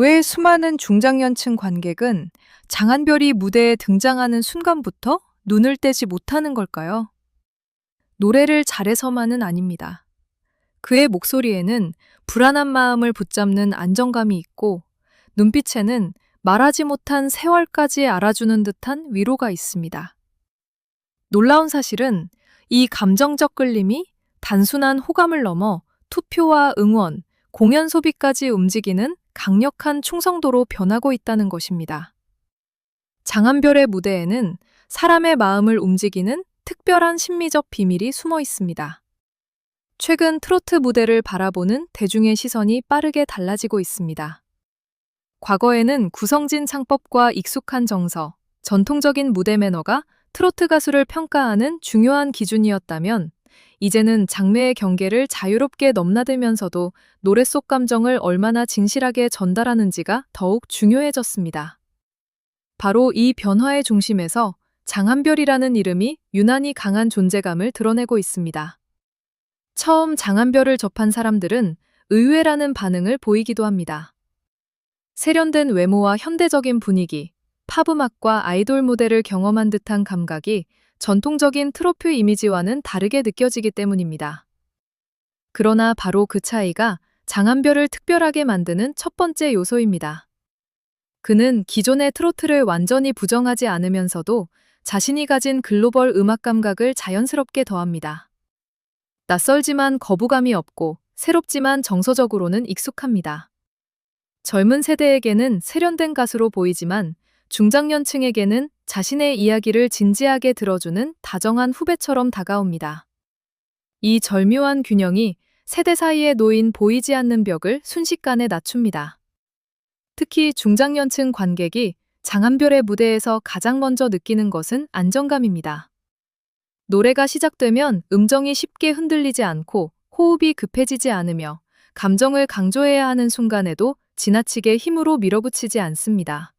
왜 수많은 중장년층 관객은 장한별이 무대에 등장하는 순간부터 눈을 떼지 못하는 걸까요? 노래를 잘해서만은 아닙니다. 그의 목소리에는 불안한 마음을 붙잡는 안정감이 있고, 눈빛에는 말하지 못한 세월까지 알아주는 듯한 위로가 있습니다. 놀라운 사실은 이 감정적 끌림이 단순한 호감을 넘어 투표와 응원, 공연 소비까지 움직이는 강력한 충성도로 변하고 있다는 것입니다. 장한별의 무대에는 사람의 마음을 움직이는 특별한 심미적 비밀이 숨어 있습니다. 최근 트로트 무대를 바라보는 대중의 시선이 빠르게 달라지고 있습니다. 과거에는 구성진 창법과 익숙한 정서, 전통적인 무대 매너가 트로트 가수를 평가하는 중요한 기준이었다면, 이제는 장르의 경계를 자유롭게 넘나들면서도 노래 속 감정을 얼마나 진실하게 전달하는지가 더욱 중요해졌습니다. 바로 이 변화의 중심에서 장한별이라는 이름이 유난히 강한 존재감을 드러내고 있습니다. 처음 장한별을 접한 사람들은 의외라는 반응을 보이기도 합니다. 세련된 외모와 현대적인 분위기, 팝음악과 아이돌 무대를 경험한 듯한 감각이 전통적인 트로트 이미지와는 다르게 느껴지기 때문입니다. 그러나 바로 그 차이가 장한별을 특별하게 만드는 첫 번째 요소입니다. 그는 기존의 트로트를 완전히 부정하지 않으면서도 자신이 가진 글로벌 음악 감각을 자연스럽게 더합니다. 낯설지만 거부감이 없고, 새롭지만 정서적으로는 익숙합니다. 젊은 세대에게는 세련된 가수로 보이지만, 중장년층에게는 자신의 이야기를 진지하게 들어주는 다정한 후배처럼 다가옵니다. 이 절묘한 균형이 세대 사이에 놓인 보이지 않는 벽을 순식간에 낮춥니다. 특히 중장년층 관객이 장한별의 무대에서 가장 먼저 느끼는 것은 안정감입니다. 노래가 시작되면 음정이 쉽게 흔들리지 않고, 호흡이 급해지지 않으며, 감정을 강조해야 하는 순간에도 지나치게 힘으로 밀어붙이지 않습니다.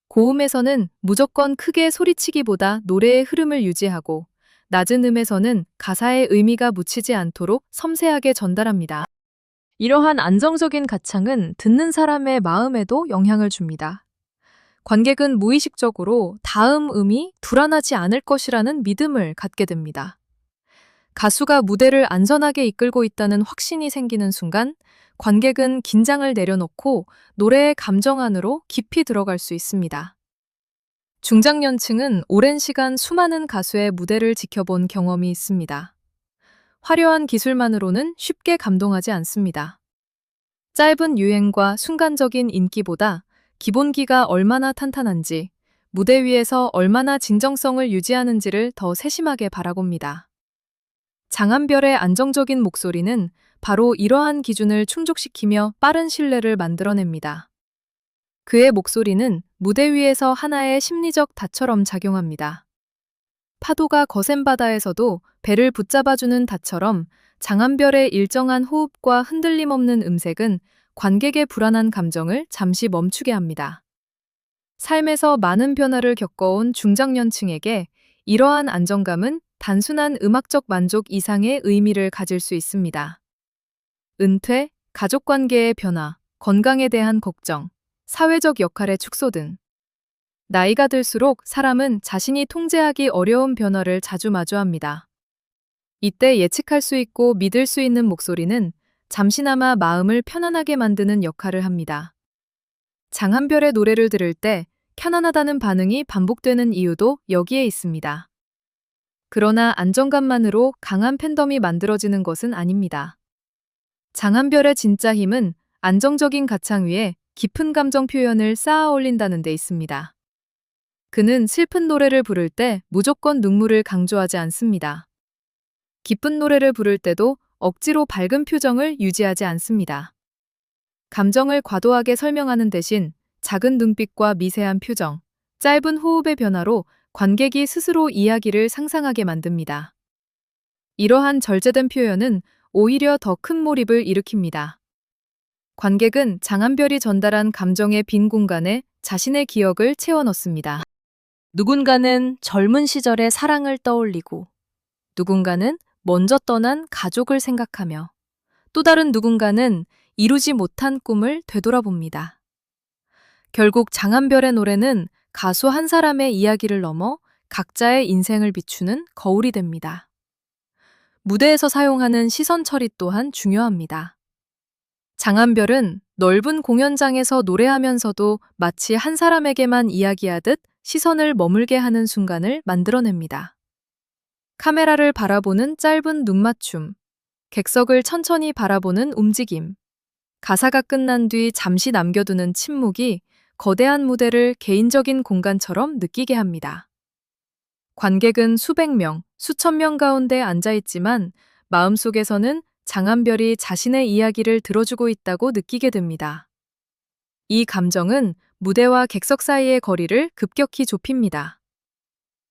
고음에서는 무조건 크게 소리치기보다 노래의 흐름을 유지하고, 낮은 음에서는 가사의 의미가 묻히지 않도록 섬세하게 전달합니다. 이러한 안정적인 가창은 듣는 사람의 마음에도 영향을 줍니다. 관객은 무의식적으로 다음 음이 불안하지 않을 것이라는 믿음을 갖게 됩니다. 가수가 무대를 안전하게 이끌고 있다는 확신이 생기는 순간, 관객은 긴장을 내려놓고 노래의 감정 안으로 깊이 들어갈 수 있습니다. 중장년층은 오랜 시간 수많은 가수의 무대를 지켜본 경험이 있습니다. 화려한 기술만으로는 쉽게 감동하지 않습니다. 짧은 유행과 순간적인 인기보다 기본기가 얼마나 탄탄한지, 무대 위에서 얼마나 진정성을 유지하는지를 더 세심하게 바라봅니다. 장한별의 안정적인 목소리는 바로 이러한 기준을 충족시키며 빠른 신뢰를 만들어냅니다. 그의 목소리는 무대 위에서 하나의 심리적 닷처럼 작용합니다. 파도가 거센 바다에서도 배를 붙잡아주는 닷처럼 장한별의 일정한 호흡과 흔들림 없는 음색은 관객의 불안한 감정을 잠시 멈추게 합니다. 삶에서 많은 변화를 겪어온 중장년층에게 이러한 안정감은 단순한 음악적 만족 이상의 의미를 가질 수 있습니다. 은퇴, 가족관계의 변화, 건강에 대한 걱정, 사회적 역할의 축소 등. 나이가 들수록 사람은 자신이 통제하기 어려운 변화를 자주 마주합니다. 이때 예측할 수 있고 믿을 수 있는 목소리는 잠시나마 마음을 편안하게 만드는 역할을 합니다. 장한별의 노래를 들을 때 편안하다는 반응이 반복되는 이유도 여기에 있습니다. 그러나 안정감만으로 강한 팬덤이 만들어지는 것은 아닙니다. 장한별의 진짜 힘은 안정적인 가창 위에 깊은 감정 표현을 쌓아 올린다는 데 있습니다. 그는 슬픈 노래를 부를 때 무조건 눈물을 강조하지 않습니다. 기쁜 노래를 부를 때도 억지로 밝은 표정을 유지하지 않습니다. 감정을 과도하게 설명하는 대신 작은 눈빛과 미세한 표정, 짧은 호흡의 변화로 관객이 스스로 이야기를 상상하게 만듭니다. 이러한 절제된 표현은 오히려 더 큰 몰입을 일으킵니다. 관객은 장한별이 전달한 감정의 빈 공간에 자신의 기억을 채워 넣습니다. 누군가는 젊은 시절의 사랑을 떠올리고, 누군가는 먼저 떠난 가족을 생각하며, 또 다른 누군가는 이루지 못한 꿈을 되돌아봅니다. 결국 장한별의 노래는 가수 한 사람의 이야기를 넘어 각자의 인생을 비추는 거울이 됩니다. 무대에서 사용하는 시선 처리 또한 중요합니다. 장한별은 넓은 공연장에서 노래하면서도 마치 한 사람에게만 이야기하듯 시선을 머물게 하는 순간을 만들어냅니다. 카메라를 바라보는 짧은 눈맞춤, 객석을 천천히 바라보는 움직임, 가사가 끝난 뒤 잠시 남겨두는 침묵이 거대한 무대를 개인적인 공간처럼 느끼게 합니다. 관객은 수백 명, 수천 명 가운데 앉아있지만 마음속에서는 장한별이 자신의 이야기를 들어주고 있다고 느끼게 됩니다. 이 감정은 무대와 객석 사이의 거리를 급격히 좁힙니다.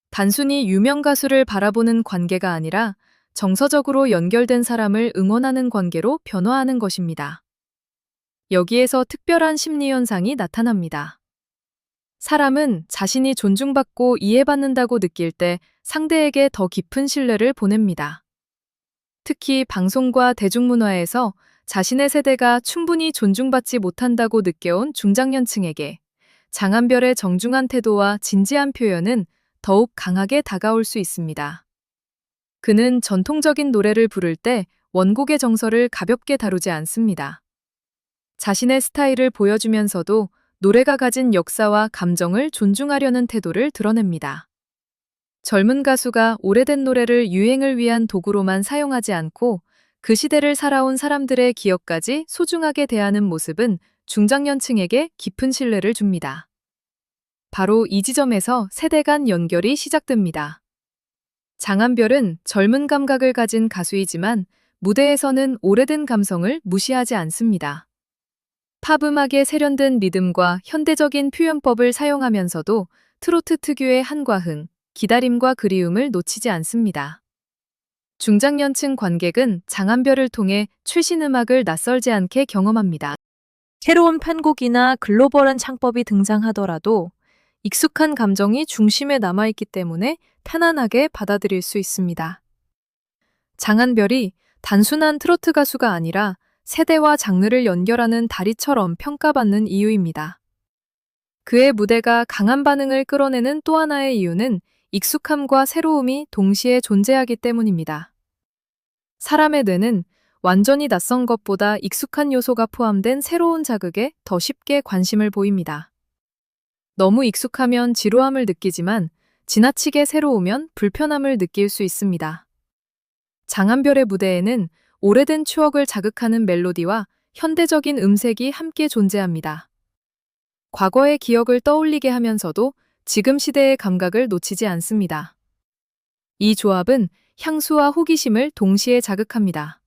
단순히 유명 가수를 바라보는 관계가 아니라 정서적으로 연결된 사람을 응원하는 관계로 변화하는 것입니다. 여기에서 특별한 심리 현상이 나타납니다. 사람은 자신이 존중받고 이해받는다고 느낄 때 상대에게 더 깊은 신뢰를 보냅니다. 특히 방송과 대중문화에서 자신의 세대가 충분히 존중받지 못한다고 느껴온 중장년층에게 장한별의 정중한 태도와 진지한 표현은 더욱 강하게 다가올 수 있습니다. 그는 전통적인 노래를 부를 때 원곡의 정서를 가볍게 다루지 않습니다. 자신의 스타일을 보여주면서도 노래가 가진 역사와 감정을 존중하려는 태도를 드러냅니다. 젊은 가수가 오래된 노래를 유행을 위한 도구로만 사용하지 않고 그 시대를 살아온 사람들의 기억까지 소중하게 대하는 모습은 중장년층에게 깊은 신뢰를 줍니다. 바로 이 지점에서 세대 간 연결이 시작됩니다. 장한별은 젊은 감각을 가진 가수이지만 무대에서는 오래된 감성을 무시하지 않습니다. 팝음악의 세련된 리듬과 현대적인 표현법을 사용하면서도 트로트 특유의 한과흥, 기다림과 그리움을 놓치지 않습니다. 중장년층 관객은 장한별을 통해 최신 음악을 낯설지 않게 경험합니다. 새로운 편곡이나 글로벌한 창법이 등장하더라도 익숙한 감정이 중심에 남아있기 때문에 편안하게 받아들일 수 있습니다. 장한별이 단순한 트로트 가수가 아니라 세대와 장르를 연결하는 다리처럼 평가받는 이유입니다. 그의 무대가 강한 반응을 끌어내는 또 하나의 이유는 익숙함과 새로움이 동시에 존재하기 때문입니다. 사람의 뇌는 완전히 낯선 것보다 익숙한 요소가 포함된 새로운 자극에 더 쉽게 관심을 보입니다. 너무 익숙하면 지루함을 느끼지만 지나치게 새로우면 불편함을 느낄 수 있습니다. 장한별의 무대에는 오래된 추억을 자극하는 멜로디와 현대적인 음색이 함께 존재합니다. 과거의 기억을 떠올리게 하면서도 지금 시대의 감각을 놓치지 않습니다. 이 조합은 향수와 호기심을 동시에 자극합니다.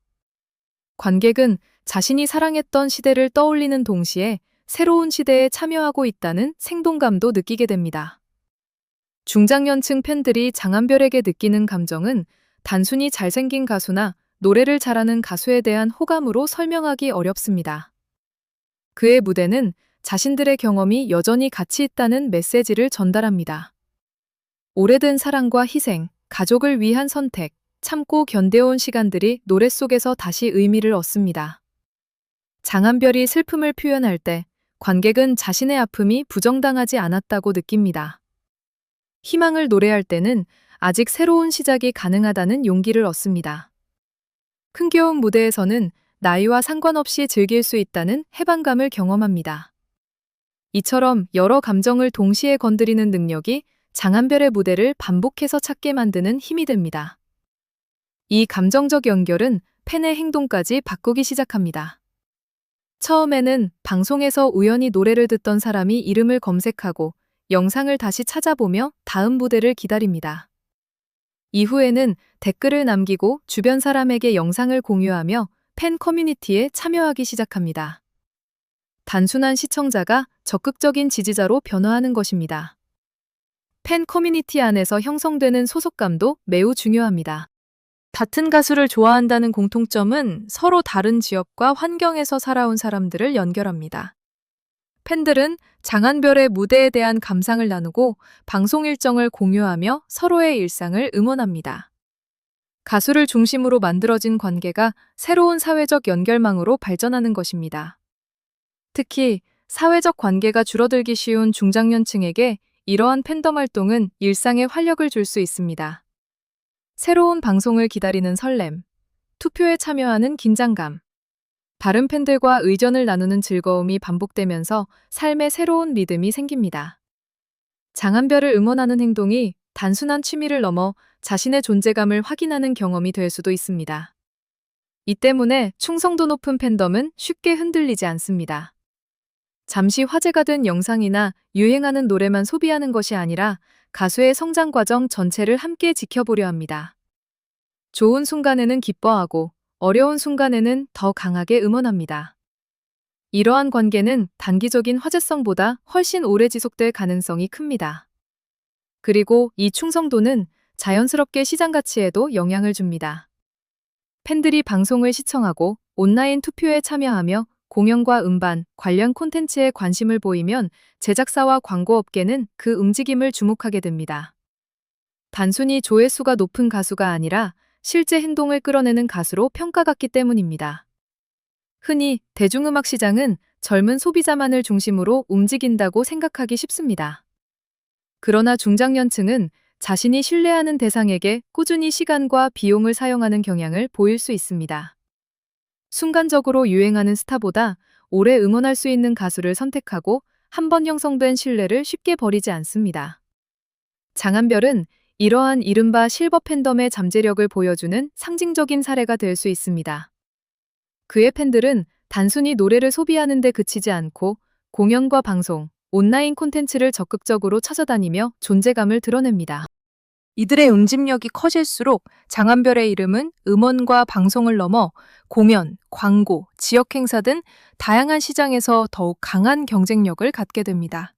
관객은 자신이 사랑했던 시대를 떠올리는 동시에 새로운 시대에 참여하고 있다는 생동감도 느끼게 됩니다. 중장년층 팬들이 장한별에게 느끼는 감정은 단순히 잘생긴 가수나 노래를 잘하는 가수에 대한 호감으로 설명하기 어렵습니다. 그의 무대는 자신들의 경험이 여전히 가치 있다는 메시지를 전달합니다. 오래된 사랑과 희생, 가족을 위한 선택, 참고 견뎌온 시간들이 노래 속에서 다시 의미를 얻습니다. 장한별이 슬픔을 표현할 때 관객은 자신의 아픔이 부정당하지 않았다고 느낍니다. 희망을 노래할 때는 아직 새로운 시작이 가능하다는 용기를 얻습니다. 흥겨운 무대에서는 나이와 상관없이 즐길 수 있다는 해방감을 경험합니다. 이처럼 여러 감정을 동시에 건드리는 능력이 장한별의 무대를 반복해서 찾게 만드는 힘이 됩니다. 이 감정적 연결은 팬의 행동까지 바꾸기 시작합니다. 처음에는 방송에서 우연히 노래를 듣던 사람이 이름을 검색하고 영상을 다시 찾아보며 다음 무대를 기다립니다. 이후에는 댓글을 남기고 주변 사람에게 영상을 공유하며 팬 커뮤니티에 참여하기 시작합니다. 단순한 시청자가 적극적인 지지자로 변화하는 것입니다. 팬 커뮤니티 안에서 형성되는 소속감도 매우 중요합니다. 같은 가수를 좋아한다는 공통점은 서로 다른 지역과 환경에서 살아온 사람들을 연결합니다. 팬들은 장한별의 무대에 대한 감상을 나누고 방송 일정을 공유하며 서로의 일상을 응원합니다. 가수를 중심으로 만들어진 관계가 새로운 사회적 연결망으로 발전하는 것입니다. 특히 사회적 관계가 줄어들기 쉬운 중장년층에게 이러한 팬덤 활동은 일상에 활력을 줄 수 있습니다. 새로운 방송을 기다리는 설렘, 투표에 참여하는 긴장감, 다른 팬들과 의견을 나누는 즐거움이 반복되면서 삶에 새로운 리듬이 생깁니다. 장한별을 응원하는 행동이 단순한 취미를 넘어 자신의 존재감을 확인하는 경험이 될 수도 있습니다. 이 때문에 충성도 높은 팬덤은 쉽게 흔들리지 않습니다. 잠시 화제가 된 영상이나 유행하는 노래만 소비하는 것이 아니라 가수의 성장 과정 전체를 함께 지켜보려 합니다. 좋은 순간에는 기뻐하고 어려운 순간에는 더 강하게 응원합니다. 이러한 관계는 단기적인 화제성보다 훨씬 오래 지속될 가능성이 큽니다. 그리고 이 충성도는 자연스럽게 시장 가치에도 영향을 줍니다. 팬들이 방송을 시청하고 온라인 투표에 참여하며 공연과 음반, 관련 콘텐츠에 관심을 보이면 제작사와 광고업계는 그 움직임을 주목하게 됩니다. 단순히 조회수가 높은 가수가 아니라 실제 행동을 끌어내는 가수로 평가받기 때문입니다. 흔히 대중음악 시장은 젊은 소비자만을 중심으로 움직인다고 생각하기 쉽습니다. 그러나 중장년층은 자신이 신뢰하는 대상에게 꾸준히 시간과 비용을 사용하는 경향을 보일 수 있습니다. 순간적으로 유행하는 스타보다 오래 응원할 수 있는 가수를 선택하고 한 번 형성된 신뢰를 쉽게 버리지 않습니다. 장한별은 이러한 이른바 실버 팬덤의 잠재력을 보여주는 상징적인 사례가 될 수 있습니다. 그의 팬들은 단순히 노래를 소비하는 데 그치지 않고 공연과 방송, 온라인 콘텐츠를 적극적으로 찾아다니며 존재감을 드러냅니다. 이들의 응집력이 커질수록 장한별의 이름은 음원과 방송을 넘어 공연, 광고, 지역 행사 등 다양한 시장에서 더욱 강한 경쟁력을 갖게 됩니다.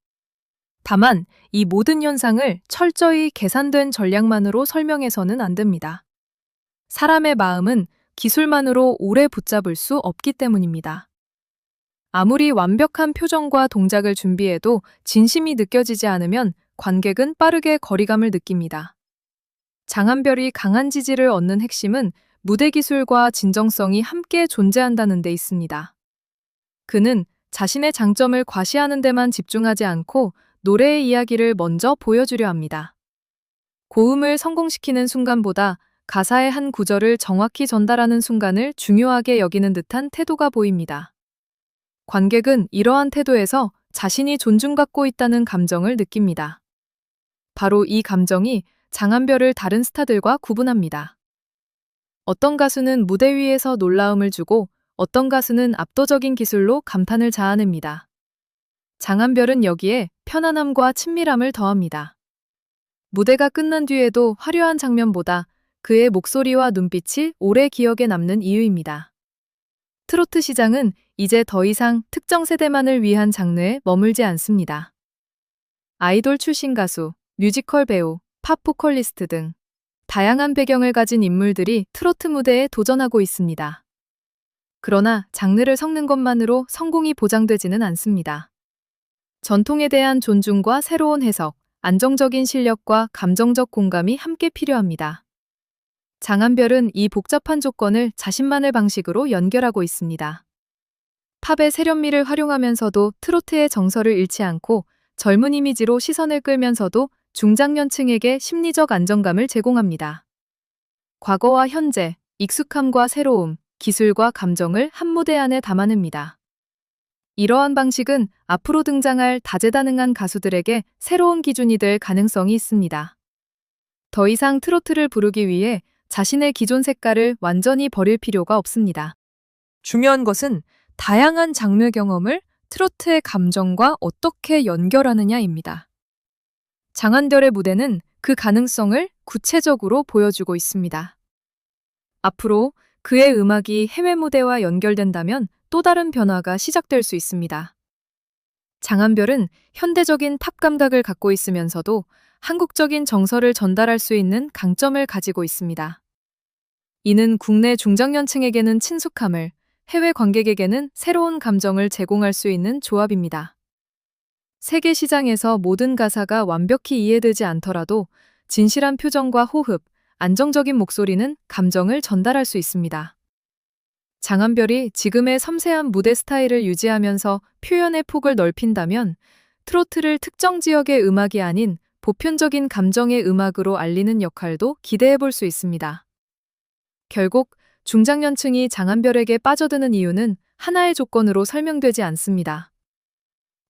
다만 이 모든 현상을 철저히 계산된 전략만으로 설명해서는 안 됩니다. 사람의 마음은 기술만으로 오래 붙잡을 수 없기 때문입니다. 아무리 완벽한 표정과 동작을 준비해도 진심이 느껴지지 않으면 관객은 빠르게 거리감을 느낍니다. 장한별이 강한 지지를 얻는 핵심은 무대 기술과 진정성이 함께 존재한다는 데 있습니다. 그는 자신의 장점을 과시하는 데만 집중하지 않고 노래의 이야기를 먼저 보여주려 합니다. 고음을 성공시키는 순간보다 가사의 한 구절을 정확히 전달하는 순간을 중요하게 여기는 듯한 태도가 보입니다. 관객은 이러한 태도에서 자신이 존중받고 있다는 감정을 느낍니다. 바로 이 감정이 장한별을 다른 스타들과 구분합니다. 어떤 가수는 무대 위에서 놀라움을 주고 어떤 가수는 압도적인 기술로 감탄을 자아냅니다. 장한별은 여기에 편안함과 친밀함을 더합니다. 무대가 끝난 뒤에도 화려한 장면보다 그의 목소리와 눈빛이 오래 기억에 남는 이유입니다. 트로트 시장은 이제 더 이상 특정 세대만을 위한 장르에 머물지 않습니다. 아이돌 출신 가수, 뮤지컬 배우, 팝 보컬리스트 등 다양한 배경을 가진 인물들이 트로트 무대에 도전하고 있습니다. 그러나 장르를 섞는 것만으로 성공이 보장되지는 않습니다. 전통에 대한 존중과 새로운 해석, 안정적인 실력과 감정적 공감이 함께 필요합니다. 장한별은 이 복잡한 조건을 자신만의 방식으로 연결하고 있습니다. 팝의 세련미를 활용하면서도 트로트의 정서를 잃지 않고 젊은 이미지로 시선을 끌면서도 중장년층에게 심리적 안정감을 제공합니다. 과거와 현재, 익숙함과 새로움, 기술과 감정을 한 무대 안에 담아냅니다. 이러한 방식은 앞으로 등장할 다재다능한 가수들에게 새로운 기준이 될 가능성이 있습니다. 더 이상 트로트를 부르기 위해 자신의 기존 색깔을 완전히 버릴 필요가 없습니다. 중요한 것은 다양한 장르 경험을 트로트의 감정과 어떻게 연결하느냐입니다. 장한별의 무대는 그 가능성을 구체적으로 보여주고 있습니다. 앞으로 그의 음악이 해외 무대와 연결된다면 또 다른 변화가 시작될 수 있습니다. 장한별은 현대적인 탑 감각을 갖고 있으면서도 한국적인 정서를 전달할 수 있는 강점을 가지고 있습니다. 이는 국내 중장년층에게는 친숙함을, 해외 관객에게는 새로운 감정을 제공할 수 있는 조합입니다. 세계 시장에서 모든 가사가 완벽히 이해되지 않더라도 진실한 표정과 호흡, 안정적인 목소리는 감정을 전달할 수 있습니다. 장한별이 지금의 섬세한 무대 스타일을 유지하면서 표현의 폭을 넓힌다면 트로트를 특정 지역의 음악이 아닌 보편적인 감정의 음악으로 알리는 역할도 기대해 볼 수 있습니다. 결국 중장년층이 장한별에게 빠져드는 이유는 하나의 조건으로 설명되지 않습니다.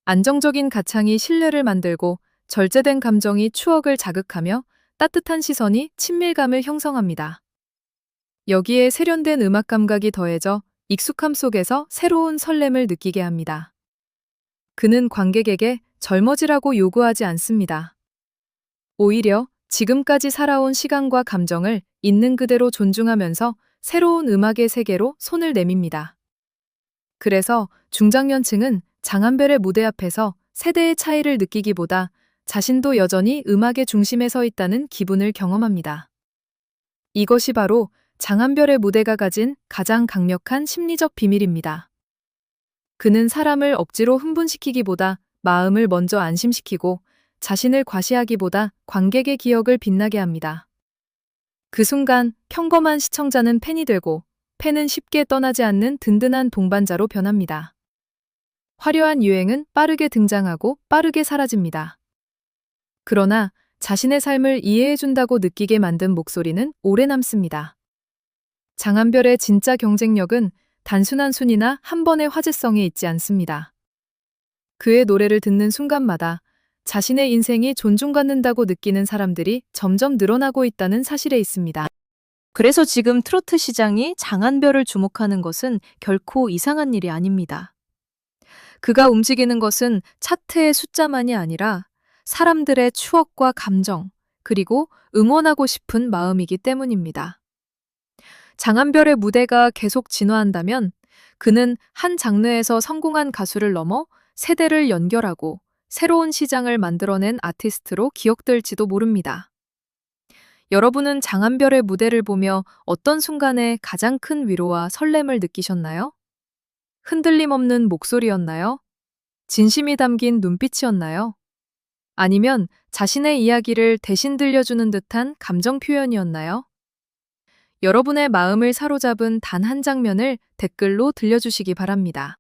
안정적인 가창이 신뢰를 만들고 절제된 감정이 추억을 자극하며 따뜻한 시선이 친밀감을 형성합니다. 여기에 세련된 음악 감각이 더해져 익숙함 속에서 새로운 설렘을 느끼게 합니다. 그는 관객에게 젊어지라고 요구하지 않습니다. 오히려 지금까지 살아온 시간과 감정을 있는 그대로 존중하면서 새로운 음악의 세계로 손을 내밉니다. 그래서 중장년층은 장한별의 무대 앞에서 세대의 차이를 느끼기보다 자신도 여전히 음악의 중심에 서 있다는 기분을 경험합니다. 이것이 바로 장한별의 무대가 가진 가장 강력한 심리적 비밀입니다. 그는 사람을 억지로 흥분시키기보다 마음을 먼저 안심시키고 자신을 과시하기보다 관객의 기억을 빛나게 합니다. 그 순간 평범한 시청자는 팬이 되고 팬은 쉽게 떠나지 않는 든든한 동반자로 변합니다. 화려한 유행은 빠르게 등장하고 빠르게 사라집니다. 그러나 자신의 삶을 이해해준다고 느끼게 만든 목소리는 오래 남습니다. 장한별의 진짜 경쟁력은 단순한 순위나 한 번의 화제성에 있지 않습니다. 그의 노래를 듣는 순간마다 자신의 인생이 존중받는다고 느끼는 사람들이 점점 늘어나고 있다는 사실에 있습니다. 그래서 지금 트로트 시장이 장한별을 주목하는 것은 결코 이상한 일이 아닙니다. 그가 움직이는 것은 차트의 숫자만이 아니라 사람들의 추억과 감정, 그리고 응원하고 싶은 마음이기 때문입니다. 장한별의 무대가 계속 진화한다면 그는 한 장르에서 성공한 가수를 넘어 세대를 연결하고 새로운 시장을 만들어낸 아티스트로 기억될지도 모릅니다. 여러분은 장한별의 무대를 보며 어떤 순간에 가장 큰 위로와 설렘을 느끼셨나요? 흔들림 없는 목소리였나요? 진심이 담긴 눈빛이었나요? 아니면 자신의 이야기를 대신 들려주는 듯한 감정 표현이었나요? 여러분의 마음을 사로잡은 단 한 장면을 댓글로 들려주시기 바랍니다.